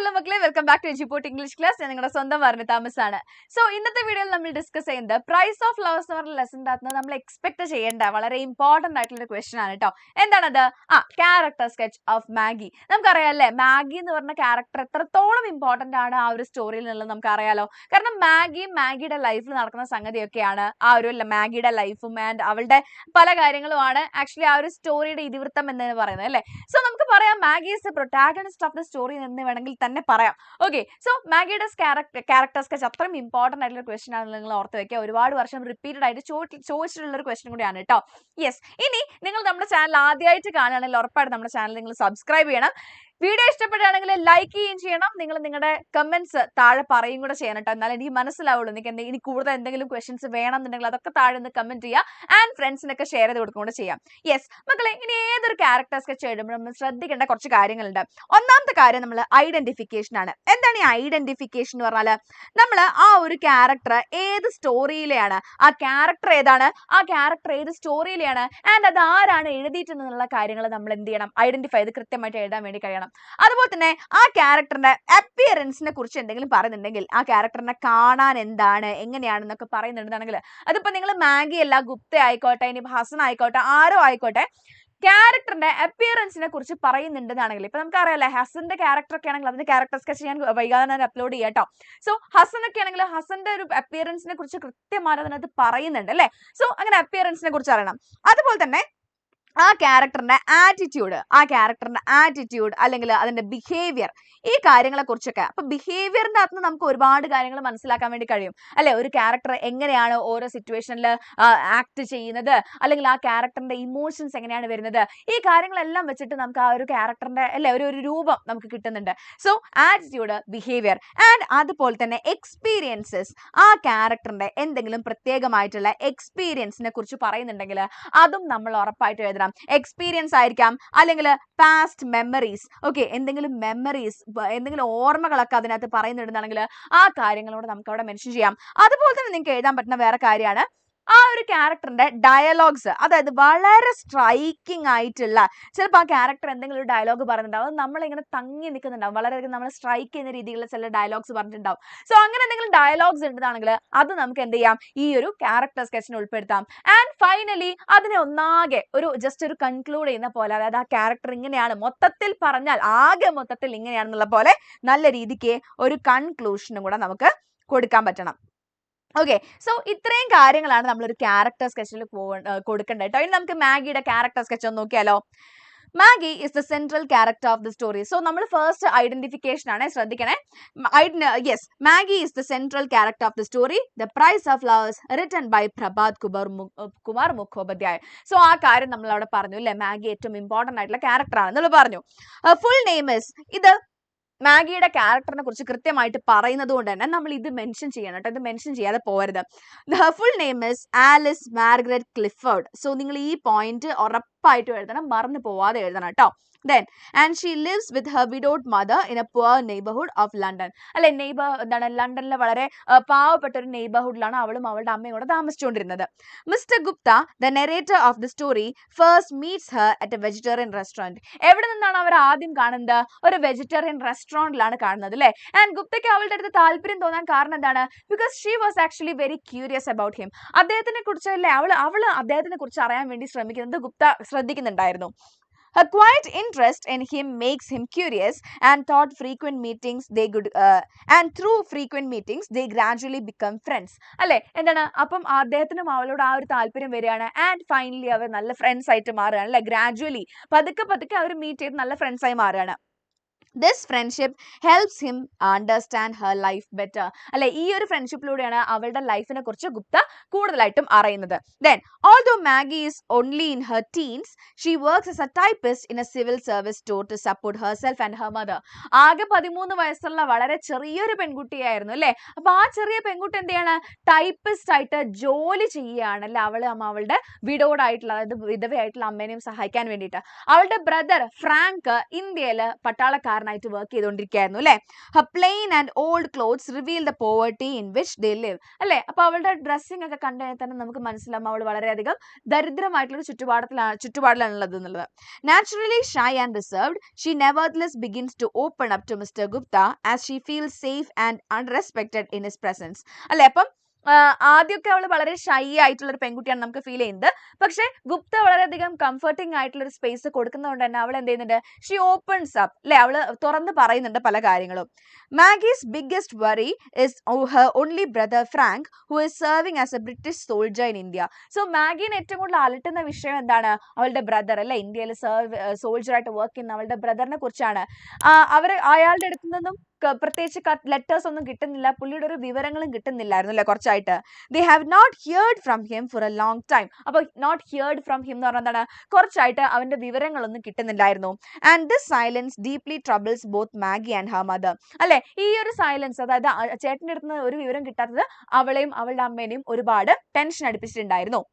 Hello മക്കളെ, welcome back to Eduport English class. ഞാൻ നിങ്ങളുടെ സ്വന്തം വർണ്ണ താമസാണ്. സോ ഇന്നത്തെ വീഡിയോയിൽ നമ്മൾ ഡിസ്കസ് ചെയ്യുന്നത് പ്രൈസ് ഓഫ് ലവേഴ്സ് എന്ന് പറഞ്ഞ ലെസൻ്റെ അകത്ത് നമ്മൾ എക്സ്പെക്ട് ചെയ്യേണ്ട വളരെ ഇമ്പോർട്ടന്റ് ആയിട്ടുള്ള ക്വസ്റ്റൻ ആണ് കേട്ടോ. എന്താണത്? Character sketch of Maggi. നമുക്കറിയാം അല്ലേ, മാഗി എന്ന് പറഞ്ഞ ക്യാരക്ടർ എത്രത്തോളം ഇമ്പോർട്ടന്റ് ആണ് ആ ഒരു സ്റ്റോറിയിൽ നിന്നുള്ളത് നമുക്കറിയാലോ. കാരണം മാഗിയുടെ ലൈഫിൽ നടക്കുന്ന സംഗതിയൊക്കെയാണ് ആ ഒരു മാഗിയുടെ ലൈഫും ആൻഡ് അവളുടെ പല കാര്യങ്ങളുമാണ് ആക്ച്വലി ആ ഒരു സ്റ്റോറിയുടെ ഇതിവൃത്തം എന്ന് പറയുന്നത് അല്ലേ. സോ നമുക്ക് പറയാം Maggi is the protagonist of the story എന്ന് വേണമെങ്കിൽ തന്നെ പറയാം. ഓക്കെ, സോ മാഗിയുടെ ക്യാരക്ടർ സ്കെച്ച് അത്രയും ഇമ്പോർട്ടന്റ് ആയിട്ടുള്ള ക്വസ്റ്റൻ ആണ്. നിങ്ങൾ ഓർത്ത് വെക്കുക, ഒരുപാട് വർഷം റിപ്പീറ്റഡ് ആയിട്ട് ചോദിച്ചിട്ടുള്ള ഒരു ക്വസ്റ്റൻ കൂടിയാണ് കേട്ടോ. യെസ്, ഇനി നിങ്ങൾ നമ്മുടെ ചാനൽ ആദ്യമായിട്ട് കാണുകയാണെങ്കിൽ ഉറപ്പായിട്ട് നമ്മുടെ ചാനൽ നിങ്ങൾ സബ്സ്ക്രൈബ് ചെയ്യണം. വീഡിയോ ഇഷ്ടപ്പെടുകയാണെങ്കിൽ ലൈക്ക് ചെയ്യുകയും ചെയ്യണം. നിങ്ങൾ നിങ്ങളുടെ കമന്റ്സ് താഴെ പറയും കൂടെ ചെയ്യണം കേട്ടോ. എന്നാലും എനിക്ക് മനസ്സിലാവുള്ളൂ നിങ്ങൾക്ക് ഇനി കൂടുതൽ എന്തെങ്കിലും ക്വസ്റ്റൻസ് വേണമെന്നുണ്ടെങ്കിൽ അതൊക്കെ താഴെ ഒന്ന് കമന്റ് ചെയ്യുക ആൻഡ് ഫ്രണ്ട്സിനൊക്കെ ഷെയർ ചെയ്ത് കൊടുക്കൊണ്ട് ചെയ്യാം. യെസ് മക്കളെ, ഇനി ഏതൊരു ക്യാരക്ടർ സ്കെച്ച് എഴുതുമ്പോൾ നമ്മൾ ശ്രദ്ധിക്കേണ്ട കുറച്ച് കാര്യങ്ങളുണ്ട്. ഒന്നാമത്തെ കാര്യം നമ്മൾ ഐഡന്റിഫിക്കേഷൻ ആണ്. എന്താണ് ഈ ഐഡന്റിഫിക്കേഷൻ എന്ന് പറഞ്ഞാൽ, നമ്മൾ ആ ഒരു ക്യാരക്ടർ ഏത് സ്റ്റോറിയിലെയാണ്, ആ ക്യാരക്ടർ ഏതാണ്, ആ ക്യാരക്ടർ ഏത് സ്റ്റോറിയിലെയാണ് ആൻഡ് അത് ആരാണ് എഴുതിയിട്ടുള്ള കാര്യങ്ങൾ നമ്മൾ എന്ത് ചെയ്യണം, ഐഡന്റിഫൈ ചെയ്ത് കൃത്യമായിട്ട് എഴുതാൻ വേണ്ടി കഴിയണം. അതുപോലെ തന്നെ ആ ക്യാരക്ടറിന്റെ അപ്പിയറൻസിനെ കുറിച്ച് എന്തെങ്കിലും പറയുന്നുണ്ടെങ്കിൽ, ആ ക്യാരക്ടറിനെ കാണാൻ എന്താണ് എങ്ങനെയാണെന്നൊക്കെ പറയുന്നുണ്ടെങ്കിൽ, അതിപ്പോ നിങ്ങൾ മാഗി അല്ല, ഗുപ്ത ആയിക്കോട്ടെ, ഇനി ഹസൻ ആയിക്കോട്ടെ, ആരോ ആയിക്കോട്ടെ, ക്യാരക്ടറിന്റെ അപ്പിയറൻസിനെ കുറിച്ച് പറയുന്നുണ്ടെന്നാണെങ്കിൽ, ഇപ്പൊ നമുക്ക് അറിയാലോ ഹസന്റെ ക്യാരക്ടർ ഒക്കെ ആണെങ്കിൽ അതിന്റെ ക്യാരക്ടർ സ്കെച്ച് ഞാൻ വൈകാതെ അപ്ലോഡ് ചെയ്യാം കേട്ടോ. സോ ഹസനൊക്കെ ആണെങ്കിൽ ഹസന്റെ ഒരു അപ്പിയറൻസിനെ കുറിച്ച് കൃത്യമായി അതിനകത്ത് പറയുന്നുണ്ട് അല്ലെ. സോ അങ്ങനെ അപ്പിയറൻസിനെ കുറിച്ച് അറിയണം. അതുപോലെ തന്നെ ആ ക്യാരക്ടറിന്റെ ആറ്റിറ്റ്യൂഡ് അല്ലെങ്കിൽ അതിന്റെ ബിഹേവിയർ, ഈ കാര്യങ്ങളെ കുറിച്ചൊക്കെ. അപ്പൊ ബിഹേവിയറിന്റെ അകത്ത് നമുക്ക് ഒരുപാട് കാര്യങ്ങൾ മനസ്സിലാക്കാൻ വേണ്ടി കഴിയും അല്ലെ. ഒരു ക്യാരക്ടർ എങ്ങനെയാണ് ഓരോ സിറ്റുവേഷനിൽ ആക്ട് ചെയ്യുന്നത്, അല്ലെങ്കിൽ ആ ക്യാരക്ടറിന്റെ ഇമോഷൻസ് എങ്ങനെയാണ് വരുന്നത്, ഈ കാര്യങ്ങളെല്ലാം വെച്ചിട്ട് നമുക്ക് ആ ഒരു ക്യാരക്ടറിന്റെ അല്ലെ ഒരു രൂപം നമുക്ക് കിട്ടുന്നുണ്ട്. സോ ആറ്റിറ്റ്യൂഡ്, ബിഹേവിയർ ആൻഡ് അതുപോലെ തന്നെ എക്സ്പീരിയൻസസ്, ആ ക്യാരക്ടറിന്റെ എന്തെങ്കിലും പ്രത്യേകമായിട്ടുള്ള എക്സ്പീരിയൻസിനെ കുറിച്ച് പറയുന്നുണ്ടെങ്കിൽ അതും നമ്മൾ ഉറപ്പായിട്ട് എഴുതണം. എക്സ്പീരിയൻസ് ആയിരിക്കാം, അല്ലെങ്കിൽ പാസ്റ്റ് മെമ്മറീസ്. ഓക്കെ, എന്തെങ്കിലും മെമ്മറീസ്, എന്തെങ്കിലും ഓർമ്മകളൊക്കെ അതിനകത്ത് പറയുന്നുണ്ടെന്നാണെങ്കിൽ ആ കാര്യങ്ങളോട് നമുക്ക് അവിടെ മെൻഷൻ ചെയ്യാം. അതുപോലെ തന്നെ നിങ്ങൾക്ക് എഴുതാൻ പറ്റുന്ന വേറെ കാര്യമാണ് ആ ഒരു ക്യാരക്ടറിന്റെ ഡയലോഗ്സ്. അതായത് വളരെ സ്ട്രൈക്കിംഗ് ആയിട്ടുള്ള, ചിലപ്പോൾ ആ ക്യാരക്ടർ എന്തെങ്കിലും ഒരു ഡയലോഗ് പറഞ്ഞിട്ടുണ്ടാവും, അത് നമ്മളിങ്ങനെ തങ്ങി നിൽക്കുന്നുണ്ടാവും, വളരെയധികം നമ്മൾ സ്ട്രൈക്ക് ചെയ്യുന്ന രീതിയിലുള്ള ചില ഡയലോഗ്സ് പറഞ്ഞിട്ടുണ്ടാവും. സോ അങ്ങനെ എന്തെങ്കിലും ഡയലോഗ്സ് ഉണ്ടെന്നാണെങ്കിൽ അത് നമുക്ക് എന്ത് ചെയ്യാം, ഈ ഒരു ക്യാരക്ടർ സ്കെച്ചിന് ഉൾപ്പെടുത്താം. ആൻഡ് ഫൈനലി അതിനെ ഒന്നാകെ ജസ്റ്റ് ഒരു കൺക്ലൂഡ് ചെയ്യുന്ന പോലെ, അതായത് ആ ക്യാരക്ടർ ഇങ്ങനെയാണ്, മൊത്തത്തിൽ പറഞ്ഞാൽ ആകെ മൊത്തത്തിൽ ഇങ്ങനെയാണെന്നുള്ള പോലെ നല്ല രീതിക്ക് ഒരു കൺക്ലൂഷനും കൂടെ നമുക്ക് കൊടുക്കാൻ പറ്റണം. ഓക്കെ, സോ ഇത്രയും കാര്യങ്ങളാണ് നമ്മൾ ഒരു ക്യാരക്ടർ സ്കെച്ചിൽ കൊടുക്കേണ്ടത് കേട്ടോ. ഇനി നമുക്ക് മാഗിയുടെ ക്യാരക്ടർ സ്കെച്ച് ഒന്ന് നോക്കിയാലോ. Maggie is the central character of the story. So നമ്മൾ ഫസ്റ്റ് ഐഡന്റിഫിക്കേഷൻ ആണ്, ശ്രദ്ധിക്കണേ. Yes, Maggie is the central character of the story, the price of lovers, written by Prabhat Kumar Mukhopadhyay. So ആ കാര്യം നമ്മൾ അവിടെ പറഞ്ഞു അല്ലെ, മാഗി ഏറ്റവും ഇമ്പോർട്ടന്റ് ആയിട്ടുള്ള ക്യാരക്ടർ ആണെന്ന് പറഞ്ഞു. ഫുൾ നെയിം ഇസ്, ഇത് മാഗിയുടെ ക്യാരക്ടറിനെ കുറിച്ച് കൃത്യമായിട്ട് പറയുന്നത് കൊണ്ട് തന്നെ നമ്മൾ ഇത് മെൻഷൻ ചെയ്യണം കേട്ടോ. ഇത് മെൻഷൻ ചെയ്യാതെ പോരുത്. The full name is Alice Margaret Clifford. So നിങ്ങൾ ഈ പോയിന്റ് ഉറപ്പായിട്ടും എഴുതണം, മറന്നു പോവാതെ എഴുതണം കേട്ടോ. Then and she lives with her widowed mother in a poor neighborhood of London. അല്ലെ, എന്താണ്, ലണ്ടനിലെ വളരെ പാവപ്പെട്ട ഒരു നെയ്ബർഹുഡിലാണ് അവളും അവളുടെ അമ്മയും കൂടെ താമസിച്ചുകൊണ്ടിരുന്നത്. Mister Gupta, the narrator of the story, first meets her at a vegetarian restaurant. എവിടെ നിന്നാണ് അവർ ആദ്യം കാണുന്നത്? ഒരു വെജിറ്റേറിയൻ റെസ്റ്റോറന്റിലാണ് കാണുന്നത് അല്ലെ. ആൻഡ് ഗുപ്തയ്ക്ക് അവളുടെ അടുത്ത് താല്പര്യം തോന്നാൻ കാരണം എന്താണ്? Because she was actually very curious about him. അദ്ദേഹത്തിനെ കുറിച്ച് അല്ലേ അവള് അദ്ദേഹത്തിനെ കുറിച്ച് അറിയാൻ വേണ്ടി ശ്രമിക്കുന്നത് Gupta ശ്രദ്ധിക്കുന്നുണ്ടായിരുന്നു. Her quiet interest in him makes him curious, and through frequent meetings they gradually become friends. അല്ലെ, എന്താണ്, അപ്പം അദ്ദേഹത്തിനും അവളോട് ആ ഒരു താല്പര്യം വരികയാണ്. ആൻഡ് ഫൈനലി അവർ നല്ല ഫ്രണ്ട്സ് ആയിട്ട് മാറുകയാണ് അല്ലെ. ഗ്രാജുവലി പതുക്കെ അവർ മീറ്റ് ചെയ്ത് നല്ല ഫ്രണ്ട്സ് ആയി മാറുകയാണ്. This friendship helps him understand her life better. അല്ലെ, ഈ ഒരു ഫ്രണ്ട്ഷിപ്പിലൂടെയാണ് അവളുടെ ലൈഫിനെ കുറിച്ച് ഗുപ്ത കൂടുതലായിട്ടും അറിയുന്നത്. Then, although Maggie is only in her teens, she works as a typist in a civil service store to support herself and her mother. ആകെ 13 വയസ്സുള്ള വളരെ ചെറിയൊരു പെൺകുട്ടിയായിരുന്നു അല്ലെ. അപ്പൊ ആ ചെറിയ പെൺകുട്ടി എന്ത് ചെയ്യാണ്, ടൈപ്പിസ്റ്റ് ആയിട്ട് ജോലി ചെയ്യുകയാണ് അല്ലെ. അവളുടെ വിഡോഡ് ആയിട്ടുള്ള, അതായത് വിധവയായിട്ടുള്ള അമ്മേനെയും സഹായിക്കാൻ വേണ്ടിയിട്ട്. അവളുടെ ബ്രദർ ഫ്രാങ്ക് ഇന്ത്യയില് പട്ടാളക്കാരൻ കാരനായിട്ട് വർക്ക് ചെയ്തുകൊണ്ടിരിക്കുകയായിരുന്നു അല്ലേ. Her plain and old clothes reveal the poverty in which they live അല്ലേ. അപ്പൊ അവളുടെ ഡ്രസ്സിംഗ് ഒക്കെ കണ്ടു കഴിഞ്ഞാൽ തന്നെ നമുക്ക് മനസ്സിലാവും അവൾ വളരെയധികം ദരിദ്രമായിട്ടുള്ള ഒരു ചുറ്റുപാടിലാണുള്ളത് എന്നുള്ളത്. Naturally shy and reserved, she nevertheless begins to open up to mister Gupta as she feels safe and unrespected in his presence അല്ലെ. അപ്പം ആദ്യമൊക്കെ അവൾ വളരെ ഷൈ ആയിട്ടുള്ള ഒരു പെൺകുട്ടിയാണ് നമുക്ക് ഫീൽ ചെയ്യുന്നത്. പക്ഷെ ഗുപ്ത വളരെയധികം കംഫർട്ടിംഗ് ആയിട്ടുള്ള ഒരു സ്പേസ് കൊടുക്കുന്നതുകൊണ്ട് തന്നെ അവൾ എന്ത് ചെയ്യുന്നുണ്ട്, ഷീ ഓപ്പൺസ് അപ്പ് അല്ലെ. അവള് തുറന്ന് പറയുന്നുണ്ട് പല കാര്യങ്ങളും. Maggie's biggest worry is her only brother Frank who is serving as a British soldier in India. So മാഗീനെ ഏറ്റവും കൂടുതൽ അലട്ടുന്ന വിഷയം എന്താണ്, അവളുടെ ബ്രദർ അല്ലെ, ഇന്ത്യയിൽ സോൾജറായിട്ട് വർക്ക് ചെയ്യുന്ന അവളുടെ ബ്രദറിനെ കുറിച്ചാണ്. അയാളുടെ അടുത്ത് നിന്നും പ്രത്യേകിച്ച് ലെറ്റേഴ്സ് ഒന്നും കിട്ടുന്നില്ല, പുള്ളിയുടെ ഒരു വിവരങ്ങളും കിട്ടുന്നില്ലായിരുന്നു അല്ലെ കുറച്ചായിട്ട്. They have not heard from him for a long time. അപ്പൊ നോട്ട് ഹിയർഡ് ഫ്രം ഹിം എന്ന് പറഞ്ഞാൽ എന്താണ്, കുറച്ചായിട്ട് അവന്റെ വിവരങ്ങളൊന്നും കിട്ടുന്നില്ലായിരുന്നു. And this silence deeply troubles both Maggie and her mother അല്ലെ. ഈ ഒരു സൈലൻസ്, അതായത് ചേട്ടൻ്റെ അടുത്ത് നിന്ന് ഒരു വിവരം കിട്ടാത്തത് അവളെയും അവളുടെ അമ്മേനെയും ഒരുപാട് ടെൻഷൻ അടുപ്പിച്ചിട്ടുണ്ടായിരുന്നു.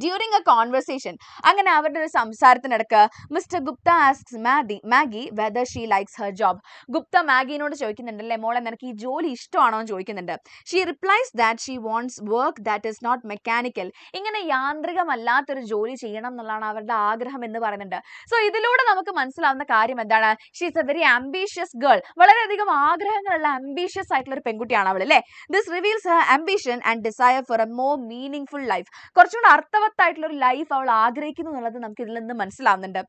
ഡ്യൂറിങ് എ കോൺവെർസേഷൻ, അങ്ങനെ അവരുടെ ഒരു സംസാരത്തിനിടക്ക് mister Gupta asks Maggie whether she likes her job. Gupta മാഗിനോട് ചോദിക്കുന്നുണ്ട് അല്ലേ, മോളെ നിനക്ക് ഈ ജോലി ഇഷ്ടമാണോ എന്ന് ചോദിക്കുന്നുണ്ട്. She replies that she wants work that is not mechanical. ഇങ്ങനെ യാന്ത്രികമല്ലാത്തൊരു ജോലി ചെയ്യണം എന്നുള്ളതാണ് അവരുടെ ആഗ്രഹം എന്ന് പറയുന്നുണ്ട്. സോ ഇതിലൂടെ നമുക്ക് മനസ്സിലാവുന്ന കാര്യം എന്താണ്, she is a very ambitious girl. വളരെയധികം ആഗ്രഹങ്ങളുള്ള ആംബീഷ്യസ് ആയിട്ടുള്ള ഒരു പെൺകുട്ടിയാണ് അവൾ അല്ലേ. This reveals her ambition and desire for a more meaningful life. കുറച്ചുകൂടെ അർത്ഥവത്തായിട്ടുള്ള ഒരു ലൈഫ് അവൾ ആഗ്രഹിക്കുന്നു എന്നുള്ളത് നമുക്ക് ഇതിൽ നിന്ന് മനസ്സിലാവുന്നുണ്ട്.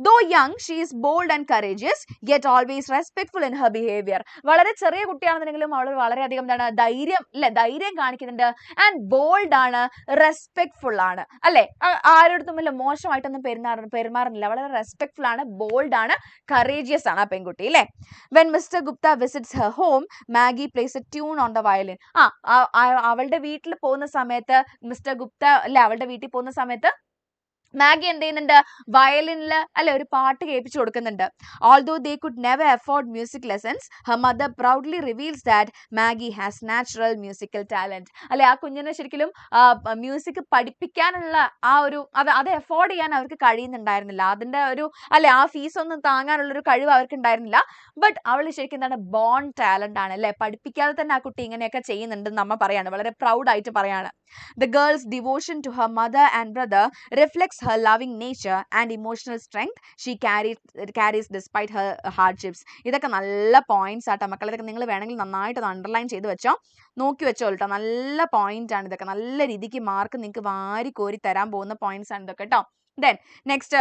Though young, she is bold and courageous yet always respectful in her behaviour. വളരെ ചെറിയ കുട്ടിയാണെന്നുണ്ടെങ്കിലും അവൾ വളരെയധികം എന്താണ്, ധൈര്യം കാണിക്കുന്നുണ്ട്. ആൻഡ് ബോൾഡ് ആണ്, റെസ്പെക്ട്ഫുൾ ആണ് അല്ലെ. ആരോടത്തും മോശമായിട്ടൊന്നും പെരുമാറുന്നില്ല. വളരെ റെസ്പെക്ട്ഫുൾ ആണ്, ബോൾഡ് ആണ്, കറേജിയസ് ആണ് ആ പെൺകുട്ടി അല്ലെ. When mister Gupta visits Har home, Maggi place A tune on the violin. അവളുടെ വീട്ടിൽ പോകുന്ന സമയത്ത് മിസ്റ്റർ ഗുപ്ത അല്ലെ, അവളുടെ വീട്ടിൽ പോകുന്ന സമയത്ത് മാഗി എന്ത് ചെയ്യുന്നുണ്ട്, വയലിനിൽ അല്ലെ ഒരു പാട്ട് കേൾപ്പിച്ചു കൊടുക്കുന്നുണ്ട്. Although they could never afford music lessons, her mother proudly reveals that Maggi has natural musical talent അല്ലെ. ആ കുഞ്ഞിനെ ശരിക്കും മ്യൂസിക് പഠിപ്പിക്കാനുള്ള ആ ഒരു അത് അഫോർഡ് ചെയ്യാൻ അവർക്ക് കഴിയുന്നുണ്ടായിരുന്നില്ല. അതിന്റെ ഒരു അല്ലെ ആ ഫീസ് ഒന്നും താങ്ങാനുള്ള ഒരു കഴിവ് അവർക്ക് ഉണ്ടായിരുന്നില്ല. ബട്ട് അവൾ ശരിക്കും എന്താണ്, ബോൺ ടാലന്റ് ആണ് അല്ലെ. പഠിപ്പിക്കാതെ തന്നെ ആ കുട്ടി ഇങ്ങനെയൊക്കെ ചെയ്യുന്നുണ്ടെന്ന് നമ്മ പറയാണ്, വളരെ പ്രൗഡ് ആയിട്ട് പറയാണ്. The girl's devotion to her mother and brother reflects her loving nature and emotional strength she carries despite her hardships. ഇതൊക്കെ നല്ല പോയിന്റ്സ് ആട്ടോ മക്കളെ. ഇതൊക്കെ നിങ്ങൾ വേണമെങ്കിൽ നന്നായിട്ട് അണ്ടർലൈൻ ചെയ്ത് വെച്ചോ, നോക്കി വെച്ചോ കേട്ടോ. നല്ല പോയിന്റ് ആണ് ഇതൊക്കെ. നല്ല രീതിക്ക് മാർക്ക് നിങ്ങൾക്ക് വാരി കോരി തരാൻ പോകുന്ന പോയിന്റ്സ് ആണ് ഇതൊക്കെ കേട്ടോ. Then next,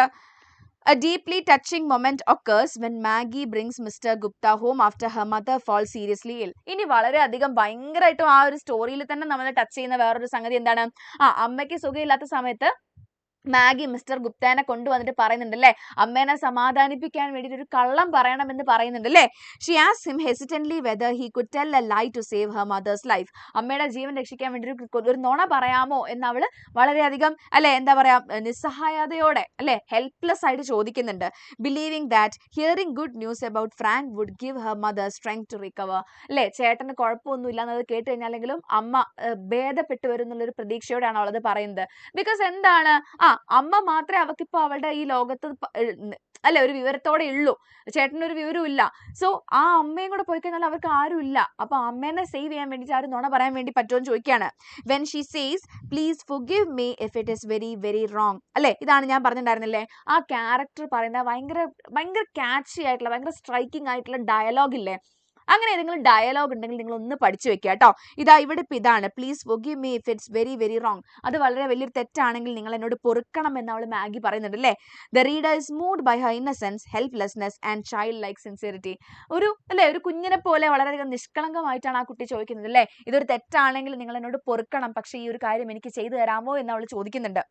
a deeply touching moment occurs when Maggie brings Mr. Gupta home after her mother falls seriously ill. ഇനി വളരെയധികം ഭയങ്കരമായിട്ടും ആ ഒരു സ്റ്റോറിയിൽ തന്നെ നമ്മളെ ടച്ച് ചെയ്യുന്ന വേറൊരു സംഗതി എന്താണ്, അമ്മയ്ക്ക് സുഖമില്ലാത്ത സമയത്ത് മാഗി മിസ്റ്റർ ഗുപ്തേനെ കൊണ്ടുവന്നിട്ട് പറയുന്നുണ്ട് അല്ലേ, അമ്മേനെ സമാധാനിപ്പിക്കാൻ വേണ്ടിയിട്ട് ഒരു കള്ളം പറയണമെന്ന് പറയുന്നുണ്ട് അല്ലേ. She asks him hesitantly whether he could tell a lie to save her mother's life. അമ്മയുടെ ജീവൻ രക്ഷിക്കാൻ വേണ്ടി ഒരു നുണ പറയാമോ എന്ന് അവള് വളരെയധികം അല്ലെ എന്താ പറയാ നിസ്സഹായതയോടെ അല്ലെ ഹെൽപ്ലെസ് ആയിട്ട് ചോദിക്കുന്നുണ്ട്. Believing that hearing good news about Frank would give her mother strength to recover അല്ലെ. ചേട്ടന് കുഴപ്പമൊന്നും ഇല്ലാന്നത് കേട്ട് കഴിഞ്ഞാലെങ്കിലും അമ്മ ഭേദപ്പെട്ടു വരും എന്നുള്ളൊരു പ്രതീക്ഷയോടെയാണ് അവളത് പറയുന്നത്. ബിക്കോസ് എന്താണ്, അമ്മ മാത്രമേ അവൾക്കിപ്പോ അവളുടെ ഈ ലോകത്ത് അല്ലെ ഒരു വിവരത്തോടെ ഉള്ളൂ, ചേട്ടനൊരു വിവരവും ഇല്ല. സോ ആ അമ്മയും കൂടെ പോയി കഴിഞ്ഞാൽ അവർക്ക് ആരും ഇല്ല. അപ്പൊ അമ്മേനെ സേവ് ചെയ്യാൻ വേണ്ടി ആരും നുണ പറയാൻ വേണ്ടി പറ്റുമെന്ന് ചോദിക്കുകയാണ്. When she says please forgive me if it is very very wrong അല്ലെ. ഇതാണ് ഞാൻ പറഞ്ഞിട്ടുണ്ടായിരുന്നില്ലേ, ആ ക്യാരക്ടർ പറയുന്ന ഭയങ്കര കാച്ചി ആയിട്ടുള്ള ഭയങ്കര സ്ട്രൈക്കിംഗ് ആയിട്ടുള്ള ഡയലോഗ് ഇല്ലേ. അങ്ങനെ ഏതെങ്കിലും ഡയലോഗ് ഉണ്ടെങ്കിൽ നിങ്ങൾ ഒന്ന് പഠിച്ചു വെക്കുക കേട്ടോ. ഇവിടെ ഇപ്പൊ ഇതാണ്, please forgive me if it's very very wrong. അത് വളരെ വലിയൊരു തെറ്റാണെങ്കിൽ നിങ്ങൾ എന്നോട് പൊറുക്കണം എന്ന് അവൾ മാഗി പറയുന്നുണ്ട് അല്ലേ. The reader is moved by her innocence, helplessness and child like sincerity. ഒരു കുഞ്ഞിനെ പോലെ വളരെയധികം നിഷ്കളങ്കമായിട്ടാണ് ആ കുട്ടി ചോദിക്കുന്നത് അല്ലേ. ഇതൊരു തെറ്റാണെങ്കിൽ നിങ്ങൾ എന്നോട് പൊറുക്കണം, പക്ഷെ ഈ ഒരു കാര്യം എനിക്ക് ചെയ്തു തരാമോ എന്ന് അവൾ ചോദിക്കുന്നുണ്ട്.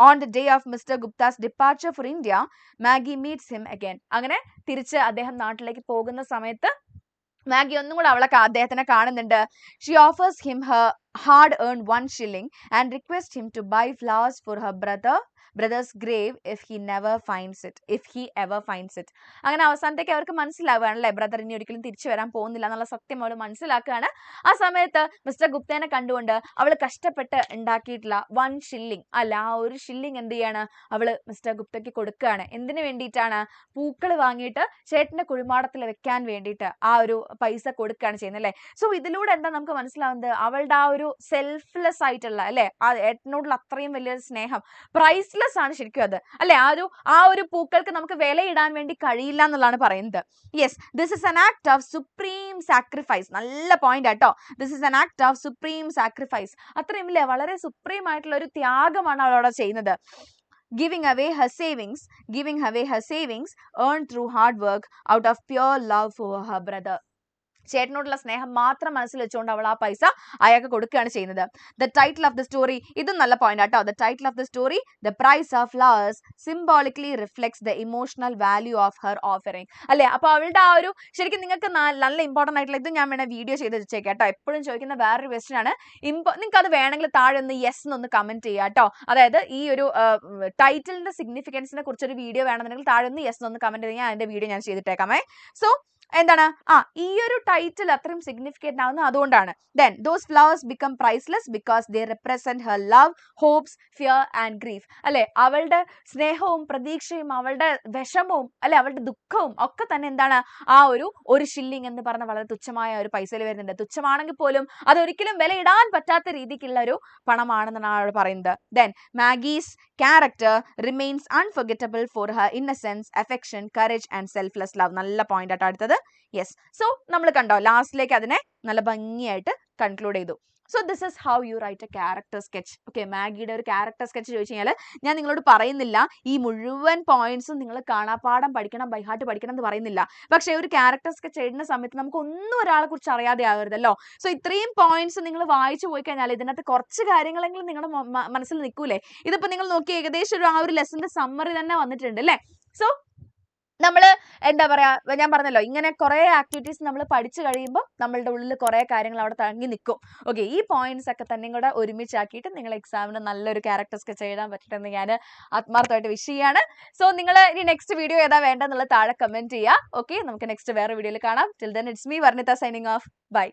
On the day of mister Guptas departure for India, Maggi meats him again. അങ്ങനെ തിരിച്ച് അദ്ദേഹം നാട്ടിലേക്ക് പോകുന്ന സമയത്ത് മാഗി ഒന്നും കൂടെ അദ്ദേഹത്തിനെ കാണുന്നുണ്ട്. She offers him Har hard earn 1 shilling and requests him to buy flowers for her brother brothers grave if he ever finds it. അങ്ങനെ അവസാനത്തേക്ക് അവർക്ക് മനസ്സിലാവുകയാണ് അല്ലേ, ബ്രദർ ഇനി ഒരിക്കലും തിരിച്ചു വരാൻ പോകുന്നില്ല എന്നുള്ള സത്യം അവൾ മനസ്സിലാക്കുകയാണ്. ആ സമയത്ത് മിസ്റ്റർ ഗുപ്തനെ കണ്ടുകൊണ്ട് അവൾ കഷ്ടപ്പെട്ട് ഉണ്ടാക്കിയിട്ടുള്ള 1 shilling അല്ല, ആ 1 shilling എന്ത് ചെയ്യാണ് അവള് മിസ്റ്റർ ഗുപ്തയ്ക്ക് കൊടുക്കുകയാണ്. എന്തിനു വേണ്ടിയിട്ടാണ്? പൂക്കൾ വാങ്ങിയിട്ട് ചേട്ടന്റെ കുഴിമാടത്തിൽ വെക്കാൻ വേണ്ടിയിട്ട് ആ ഒരു പൈസ കൊടുക്കുകയാണ് ചെയ്യുന്നത് അല്ലെ. സോ ഇതിലൂടെ എന്താ നമുക്ക് മനസ്സിലാവുന്നത്, അവളുടെ ആ ഒരു സെൽഫ്ലെസ് ആയിട്ടുള്ള അല്ലെ, ആ ഏട്ടനോടുള്ള അത്രയും വലിയൊരു സ്നേഹം പ്രൈസ്ലെസ് ആണ് ശരിക്കും അത് അല്ലെ. ആ ഒരു പൂക്കൾക്ക് നമുക്ക് വിലയിടാൻ വേണ്ടി കഴിയില്ല എന്നുള്ളതാണ് പറയുന്നത്. Yes, this is an act of supreme sacrifice. നല്ല പോയിന്റ് ആട്ടോ. This is an act of supreme sacrifice. അത്രയും ഇല്ലേ, വളരെ സുപ്രീം ആയിട്ടുള്ള ഒരു ത്യാഗമാണ് അവളവിടെ ചെയ്യുന്നത്. giving away her savings earned through hard work out of pure love for her brother. ചേട്ടനോടുള്ള സ്നേഹം മാത്രം മനസ്സിൽ വെച്ചുകൊണ്ട് അവൾ ആ പൈസ അയാൾക്ക് കൊടുക്കുകയാണ് ചെയ്യുന്നത്. The title of the story, ഇതും നല്ല പോയിന്റ് ആട്ടോ. The title of the story, the price of flowers symbolically reflects the emotional value of her offering അല്ലെ. അപ്പൊ അവളുടെ ആ ഒരു ശരിക്കും നിങ്ങൾക്ക് നല്ല ഇമ്പോർട്ടന്റ് ആയിട്ടുള്ള ഇത് ഞാൻ വേണേ വീഡിയോ ചെയ്ത് വെച്ചേക്കാം കേട്ടോ. എപ്പോഴും ചോദിക്കുന്ന വേറൊരു ക്വസ്റ്റ്യൻ ആണ്. നിങ്ങൾക്ക് അത് വേണമെങ്കിൽ താഴെ ഒന്ന് യെസ് എന്നൊന്ന് കമന്റ് ചെയ്യുക കേട്ടോ. അതായത് ഈ ഒരു ടൈറ്റിലിന്റെ സിഗ്നിഫിക്കൻസിനെ കുറിച്ചൊരു വീഡിയോ വേണമെന്നുണ്ടെങ്കിൽ താഴെ ഒന്ന് യെസ് എന്നൊന്ന് കമന്റ് ചെയ്യാൻ അതിന്റെ വീഡിയോ ഞാൻ ചെയ്തിട്ടേക്കാമേ. സോ എന്താണ് ഈ ഒരു ടൈറ്റിൽ അത്രയും സിഗ്നിഫിക്കന്റ് ആവുന്നത് അതുകൊണ്ടാണ്. Then those flowers become priceless because they represent her love, hopes, fear and grief അല്ലെ. അവളുടെ സ്നേഹവും പ്രതീക്ഷയും അവളുടെ വിഷമവും അല്ലെ അവളുടെ ദുഃഖവും ഒക്കെ തന്നെ എന്താണ് ആ ഒരു 1 shilling എന്ന് പറഞ്ഞ വളരെ തുച്ഛമായ ഒരു പൈസയിൽ വരുന്നുണ്ട്. തുച്ഛമാണെങ്കിൽ പോലും അതൊരിക്കലും വിലയിടാൻ പറ്റാത്ത രീതിക്കുള്ള ഒരു പണമാണെന്നാണ് അവൾ പറയുന്നത്. Then മാഗീസ് character remains unforgettable for her innocence, affection, courage and selfless love. നല്ല പോയിന്റ് ആട്ടോ അടുത്തത്. യെസ്, സോ നമ്മൾ കണ്ടോ ലാസ്റ്റിലേക്ക് അതിനെ നല്ല ഭംഗിയായിട്ട് കൺക്ലൂഡ് ചെയ്തു. So this is how you write a character sketch. Okay, മാഗിയുടെ ഒരു ക്യാരക്ടർ സ്കെച്ച് ചോദിച്ചു കഴിഞ്ഞാൽ ഞാൻ നിങ്ങളോട് പറയുന്നില്ല ഈ മുഴുവൻ പോയിന്റ്സും നിങ്ങൾ കാണാപ്പാഠം പഠിക്കണം, ബൈഹാർട്ട് പഠിക്കണം എന്ന് പറയുന്നില്ല. പക്ഷേ ഒരു ക്യാരക്ടർ സ്കെച്ച് എഴുതുന്ന സമയത്ത് നമുക്ക് ഒന്നും ഒരാളെ കുറിച്ച് അറിയാതെ ആകരുതല്ലോ. സോ ഇത്രയും പോയിന്റ്സ് നിങ്ങൾ വായിച്ചു പോയി കഴിഞ്ഞാൽ ഇതിനകത്ത് കുറച്ച് കാര്യങ്ങളെങ്കിലും നിങ്ങളുടെ മനസ്സിൽ നിൽക്കൂലേ. ഇതിപ്പോ നിങ്ങൾ നോക്കി ഏകദേശം ആ ഒരു ലെസന്റെ സമ്മറി തന്നെ വന്നിട്ടുണ്ട് അല്ലേ. സോ നമ്മൾ എന്താ പറയാ, ഞാൻ പറഞ്ഞല്ലോ ഇങ്ങനെ കുറെ ആക്ടിവിറ്റീസ് നമ്മൾ പഠിച്ചു കഴിയുമ്പോൾ നമ്മളുടെ ഉള്ളിൽ കുറെ കാര്യങ്ങൾ അവിടെ തങ്ങി നിൽക്കും. ഓക്കെ, ഈ പോയിന്റ്സ് ഒക്കെ തന്നെ കൂടെ ഒരുമിച്ചാക്കിയിട്ട് നിങ്ങൾ എക്സാമിന് നല്ലൊരു ക്യാരക്ടർ സ്കെച്ച് എഴുതാൻ പറ്റട്ടെന്ന് ഞാൻ ആത്മാർത്ഥമായിട്ട് വിഷ് ചെയ്യാണ്. സോ നിങ്ങൾ ഇനി നെക്സ്റ്റ് വീഡിയോ ഏതാ വേണ്ടെന്നുള്ളത് താഴെ കമന്റ് ചെയ്യുക. ഓക്കെ, നമുക്ക് നെക്സ്റ്റ് വേറെ വീഡിയോയിൽ കാണാം. Till then it's me Varnitha signing off. By.